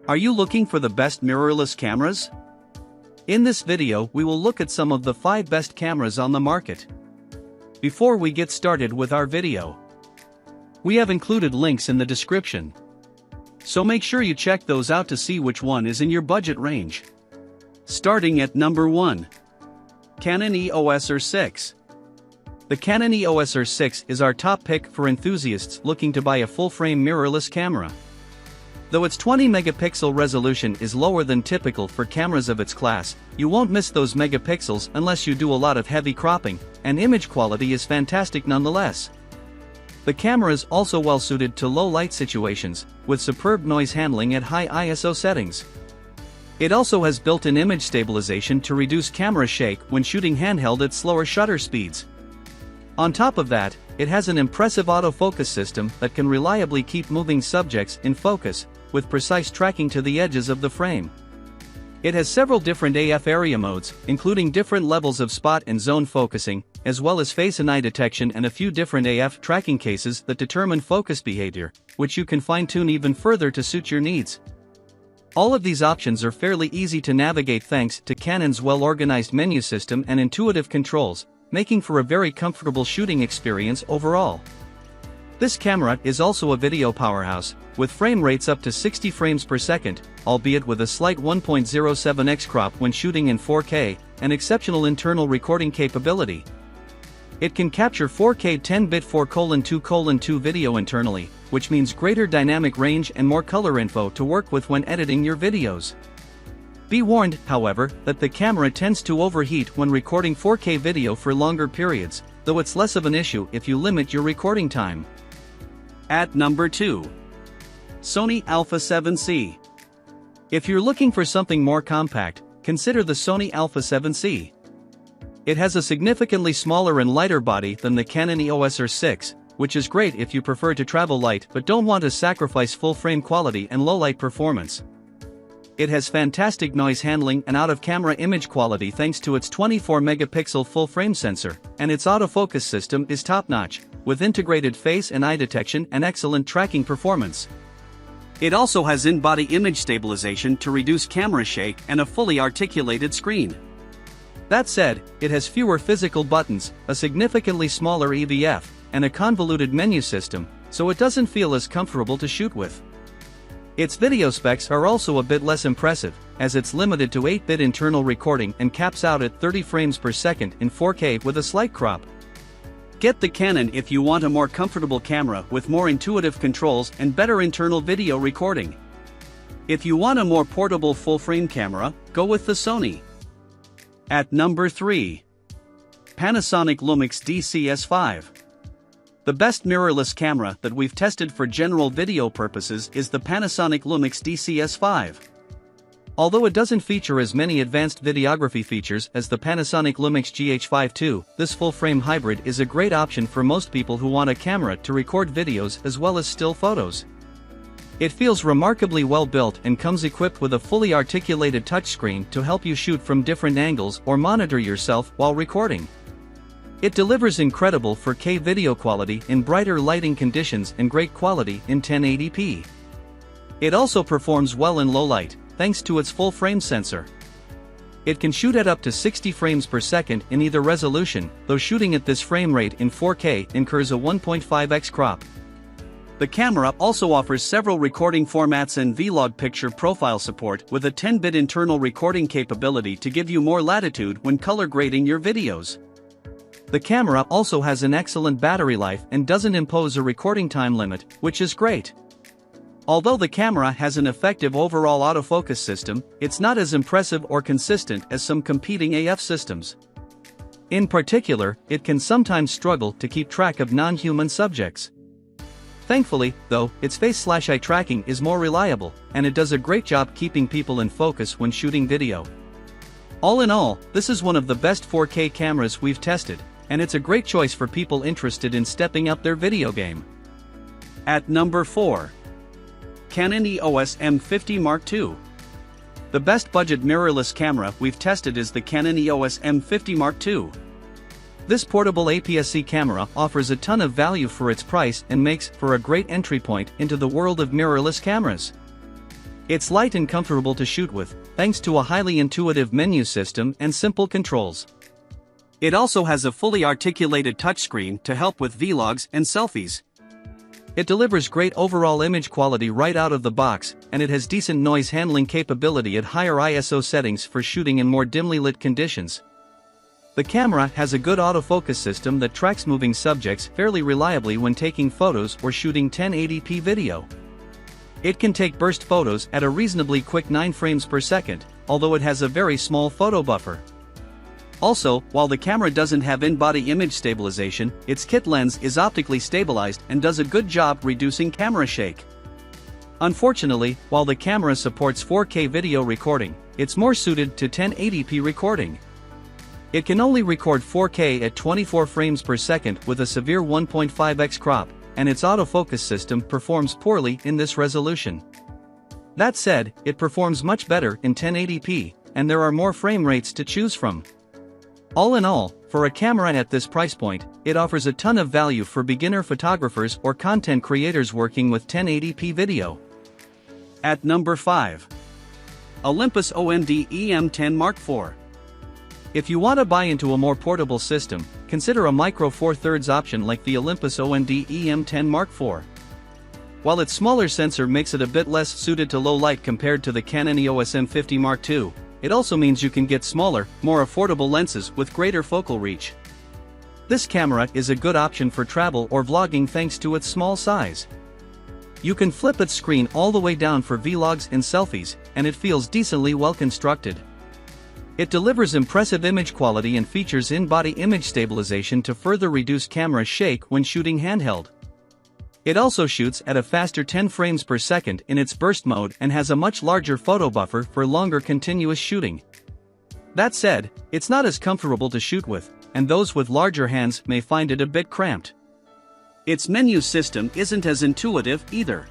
Are you looking for the best mirrorless cameras? In this video we will look at some of the 5 best cameras on the market. Before we get started with our video, we have included links in the description, so make sure you check those out to see which one is in your budget range. Starting at number 1. Canon EOS R6. The Canon EOS R6 is our top pick for enthusiasts looking to buy a full-frame mirrorless camera. Though its 20-megapixel resolution is lower than typical for cameras of its class, you won't miss those megapixels unless you do a lot of heavy cropping, and image quality is fantastic nonetheless. The camera is also well suited to low light situations, with superb noise handling at high ISO settings. It also has built-in image stabilization to reduce camera shake when shooting handheld at slower shutter speeds. On top of that, it has an impressive autofocus system that can reliably keep moving subjects in focus, with precise tracking to the edges of the frame. It has several different AF area modes, including different levels of spot and zone focusing, as well as face and eye detection and a few different AF tracking cases that determine focus behavior, which you can fine-tune even further to suit your needs. All of these options are fairly easy to navigate thanks to Canon's well-organized menu system and intuitive controls, making for a very comfortable shooting experience overall. This camera is also a video powerhouse, with frame rates up to 60 frames per second, albeit with a slight 1.07x crop when shooting in 4K, and exceptional internal recording capability. It can capture 4K 10-bit 4:2:2 video internally, which means greater dynamic range and more color info to work with when editing your videos. Be warned, however, that the camera tends to overheat when recording 4K video for longer periods, though it's less of an issue if you limit your recording time. At number 2. Sony Alpha 7C. If you're looking for something more compact, consider the Sony Alpha 7C. It has a significantly smaller and lighter body than the Canon EOS R6, which is great if you prefer to travel light but don't want to sacrifice full-frame quality and low-light performance. It has fantastic noise handling and out-of-camera image quality thanks to its 24-megapixel full-frame sensor, and its autofocus system is top-notch, with integrated face and eye detection and excellent tracking performance. It also has in-body image stabilization to reduce camera shake and a fully articulated screen. That said, it has fewer physical buttons, a significantly smaller EVF, and a convoluted menu system, so it doesn't feel as comfortable to shoot with. Its video specs are also a bit less impressive, as it's limited to 8-bit internal recording and caps out at 30 frames per second in 4K with a slight crop. Get the Canon if you want a more comfortable camera with more intuitive controls and better internal video recording. If you want a more portable full-frame camera, go with the Sony. At number 3. Panasonic Lumix DCS5. The best mirrorless camera that we've tested for general video purposes is the Panasonic Lumix DCS5. Although it doesn't feature as many advanced videography features as the Panasonic Lumix GH5 II, this full-frame hybrid is a great option for most people who want a camera to record videos as well as still photos. It feels remarkably well built and comes equipped with a fully articulated touchscreen to help you shoot from different angles or monitor yourself while recording. It delivers incredible 4K video quality in brighter lighting conditions and great quality in 1080p. It also performs well in low light, thanks to its full-frame sensor. It can shoot at up to 60 frames per second in either resolution, though shooting at this frame rate in 4K incurs a 1.5x crop. The camera also offers several recording formats and vlog picture profile support with a 10-bit internal recording capability to give you more latitude when color grading your videos. The camera also has an excellent battery life and doesn't impose a recording time limit, which is great. Although the camera has an effective overall autofocus system, it's not as impressive or consistent as some competing AF systems. In particular, it can sometimes struggle to keep track of non-human subjects. Thankfully, though, its face/eye tracking is more reliable, and it does a great job keeping people in focus when shooting video. All in all, this is one of the best 4K cameras we've tested, and it's a great choice for people interested in stepping up their video game. At number 4. Canon EOS M50 Mark II. The best budget mirrorless camera we've tested is the Canon EOS M50 Mark II. This portable APS-C camera offers a ton of value for its price and makes for a great entry point into the world of mirrorless cameras. It's light and comfortable to shoot with, thanks to a highly intuitive menu system and simple controls. It also has a fully articulated touchscreen to help with vlogs and selfies. It delivers great overall image quality right out of the box, and it has decent noise handling capability at higher ISO settings for shooting in more dimly lit conditions. The camera has a good autofocus system that tracks moving subjects fairly reliably when taking photos or shooting 1080p video. It can take burst photos at a reasonably quick 9 frames per second, although it has a very small photo buffer. Also, while the camera doesn't have in-body image stabilization, its kit lens is optically stabilized and does a good job reducing camera shake. Unfortunately, while the camera supports 4K video recording, it's more suited to 1080p recording. It can only record 4K at 24 frames per second with a severe 1.5x crop, and its autofocus system performs poorly in this resolution. That said, it performs much better in 1080p, and there are more frame rates to choose from. All in all, for a camera at this price point, it offers a ton of value for beginner photographers or content creators working with 1080p video. At number 5. Olympus OMD EM10 Mark IV. If you want to buy into a more portable system, consider a Micro Four Thirds option like the Olympus OMD EM10 Mark IV. While its smaller sensor makes it a bit less suited to low light compared to the Canon EOS M50 Mark II, it also means you can get smaller, more affordable lenses with greater focal reach. This camera is a good option for travel or vlogging thanks to its small size. You can flip its screen all the way down for vlogs and selfies, and it feels decently well constructed. It delivers impressive image quality and features in-body image stabilization to further reduce camera shake when shooting handheld. It also shoots at a faster 10 frames per second in its burst mode and has a much larger photo buffer for longer continuous shooting. That said, it's not as comfortable to shoot with, and those with larger hands may find it a bit cramped. Its menu system isn't as intuitive either.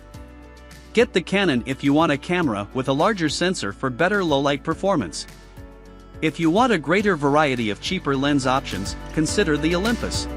Get the Canon if you want a camera with a larger sensor for better low-light performance. If you want a greater variety of cheaper lens options, consider the Olympus.